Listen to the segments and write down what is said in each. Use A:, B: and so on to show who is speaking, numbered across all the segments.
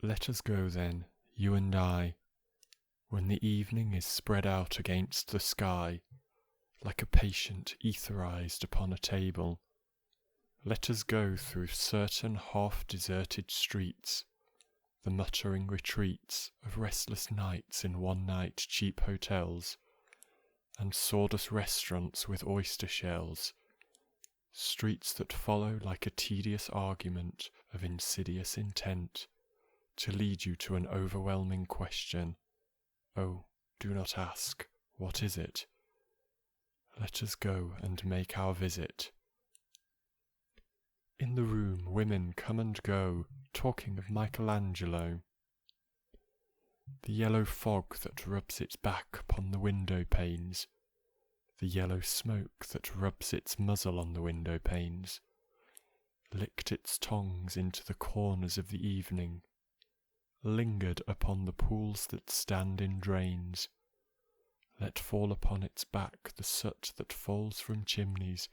A: Let us go then, you and I, when the evening is spread out against the sky, like a patient etherized upon a table. Let us go through certain half-deserted streets, the muttering retreats of restless nights in one-night cheap hotels, and sawdust restaurants with oyster shells, streets that follow like a tedious argument of insidious intent, to lead you to an overwhelming question. Oh, do not ask, what is it? Let us go and make our visit. In the room women come and go, talking of Michelangelo. The yellow fog that rubs its back upon the window panes, the yellow smoke that rubs its muzzle on the window panes, licked its tongues into the corners of the evening, lingered upon the pools that stand in drains, let fall upon its back the soot that falls from chimneys,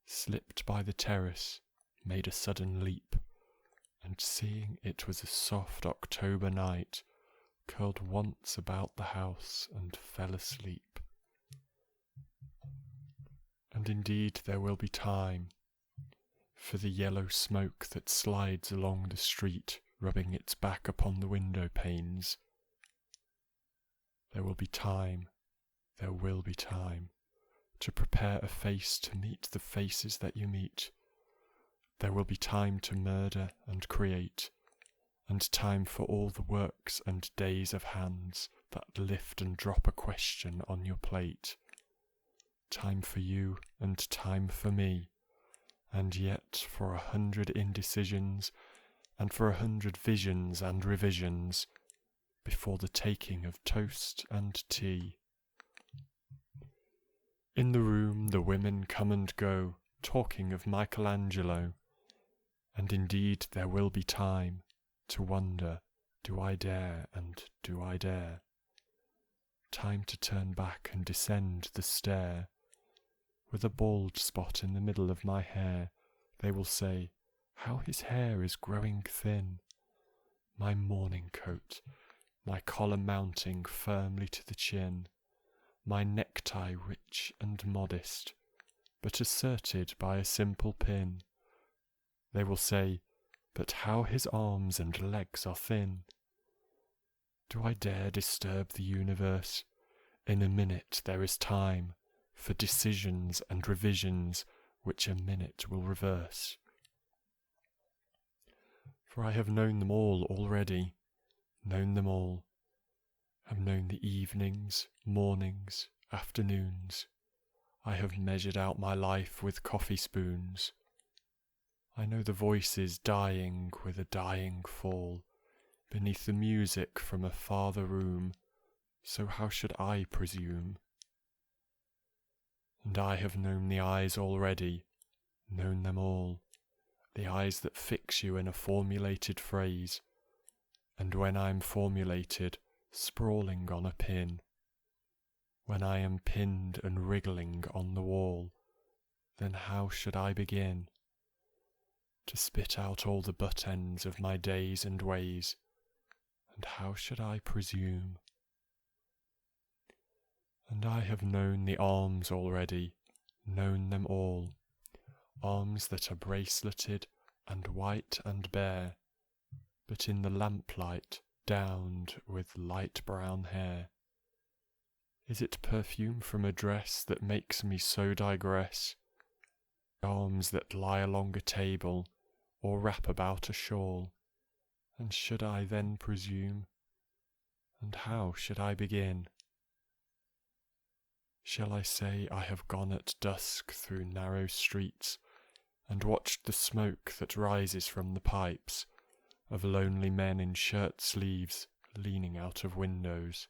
A: slipped by the terrace, made a sudden leap, and seeing it was a soft October night, curled once about the house and fell asleep. And indeed there will be time, for the yellow smoke that slides along the street, rubbing its back upon the window panes. There will be time to prepare a face to meet the faces that you meet. There will be time to murder and create, and time for all the works and days of hands that lift and drop a question on your plate. Time for you and time for me, and yet for 100 indecisions and for 100 visions and revisions before the taking of toast and tea. In the room the women come and go, talking of Michelangelo, and indeed there will be time to wonder, do I dare and do I dare? Time to turn back and descend the stair. With a bald spot in the middle of my hair, they will say, how his hair is growing thin. My morning coat, my collar mounting firmly to the chin, my necktie rich and modest, but asserted by a simple pin. They will say, but how his arms and legs are thin. Do I dare disturb the universe? In a minute there is time for decisions and revisions which a minute will reverse. For I have known them all already, known them all, have known the evenings, mornings, afternoons. I have measured out my life with coffee spoons. I know the voices dying with a dying fall, beneath the music from a farther room, so how should I presume? And I have known the eyes already, known them all, the eyes that fix you in a formulated phrase, and when I am formulated, sprawling on a pin, when I am pinned and wriggling on the wall, then how should I begin? To spit out all the butt ends of my days and ways, and how should I presume? And I have known the arms already, known them all, arms that are braceleted and white and bare, but in the lamplight downed with light brown hair. Is it perfume from a dress that makes me so digress? Arms that lie along a table, or wrap about a shawl, and should I then presume? And how should I begin? Shall I say I have gone at dusk through narrow streets, and watched the smoke that rises from the pipes of lonely men in shirt sleeves leaning out of windows?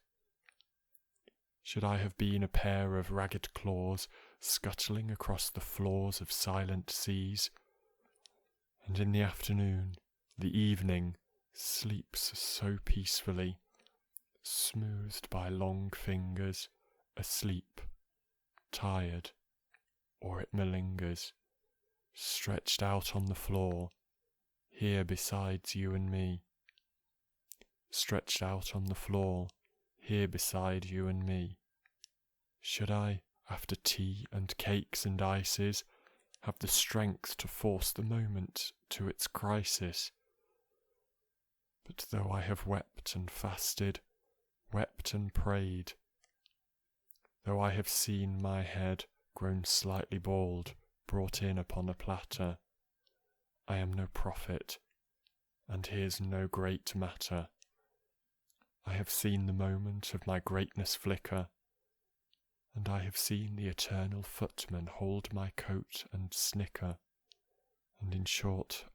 A: Should I have been a pair of ragged claws scuttling across the floors of silent seas? And in the afternoon, the evening, sleeps so peacefully, smoothed by long fingers, asleep, tired, or it malingers, stretched out on the floor, here besides you and me. stretched out on the floor, here beside you and me. Should I, after tea and cakes and ices, have the strength to force the moment to its crisis? But though I have wept and fasted, wept and prayed, though I have seen my head grown slightly bald, brought in upon a platter, I am no prophet, and here's no great matter. I have seen the moment of my greatness flicker, and I have seen the eternal footman hold my coat and snicker, and in short,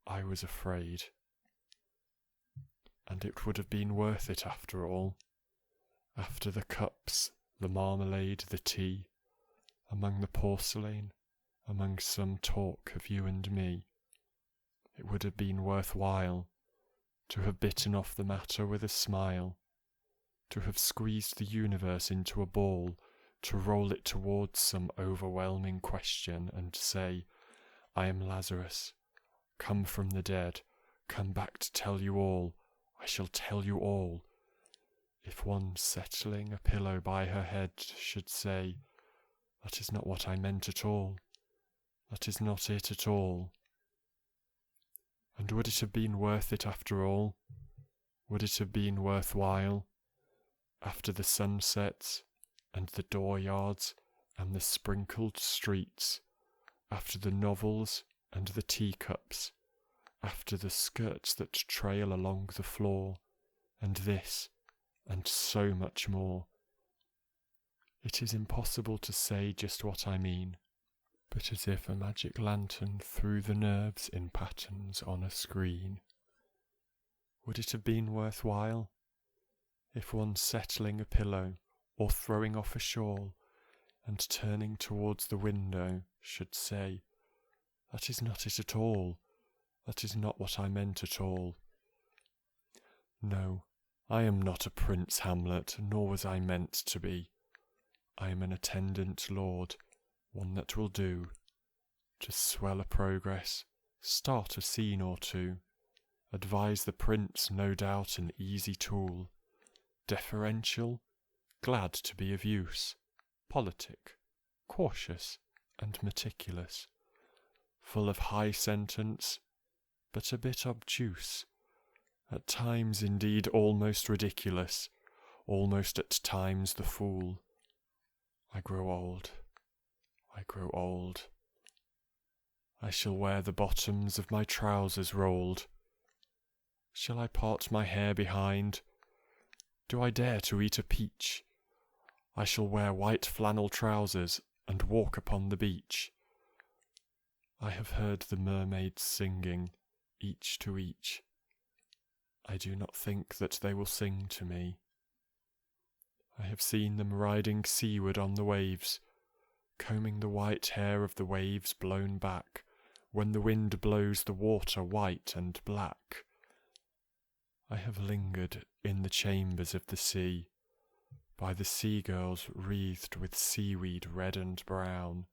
A: I was afraid. And it would have been worth it after all, after the cups, the marmalade, the tea, among the porcelain, among some talk of you and me. It would have been worth while to have bitten off the matter with a smile, to have squeezed the universe into a ball, to roll it towards some overwhelming question and say, I am Lazarus, come from the dead, come back to tell you all, I shall tell you all. If one settling a pillow by her head should say, that is not what I meant at all, that is not it at all. And would it have been worth it after all? Would it have been worthwhile? After the sunsets, and the dooryards, and the sprinkled streets, after the novels and the teacups, after the skirts that trail along the floor, and this, and so much more. It is impossible to say just what I mean, but as if a magic lantern threw the nerves in patterns on a screen. Would it have been worthwhile? If one settling a pillow, or throwing off a shawl, and turning towards the window, should say, that is not it at all, that is not what I meant at all. No, I am not a Prince Hamlet, nor was I meant to be. I am an attendant lord, one that will do, to swell a progress, start a scene or two, advise the prince, no doubt an easy tool, deferential, glad to be of use, politic, cautious and meticulous, full of high sentence, but a bit obtuse, at times indeed almost ridiculous, almost at times the fool. I grow old. I grow old. I shall wear the bottoms of my trousers rolled. Shall I part my hair behind? Do I dare to eat a peach? I shall wear white flannel trousers and walk upon the beach. I have heard the mermaids singing, each to each. I do not think that they will sing to me. I have seen them riding seaward on the waves, combing the white hair of the waves blown back, when the wind blows the water white and black. I have lingered in the chambers of the sea, by the sea-girls wreathed with seaweed red and brown,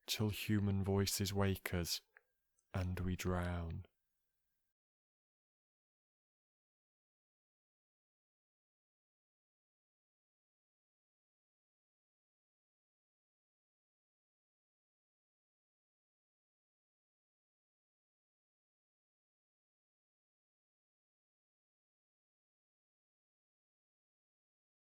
A: till human voices wake us, and we drown.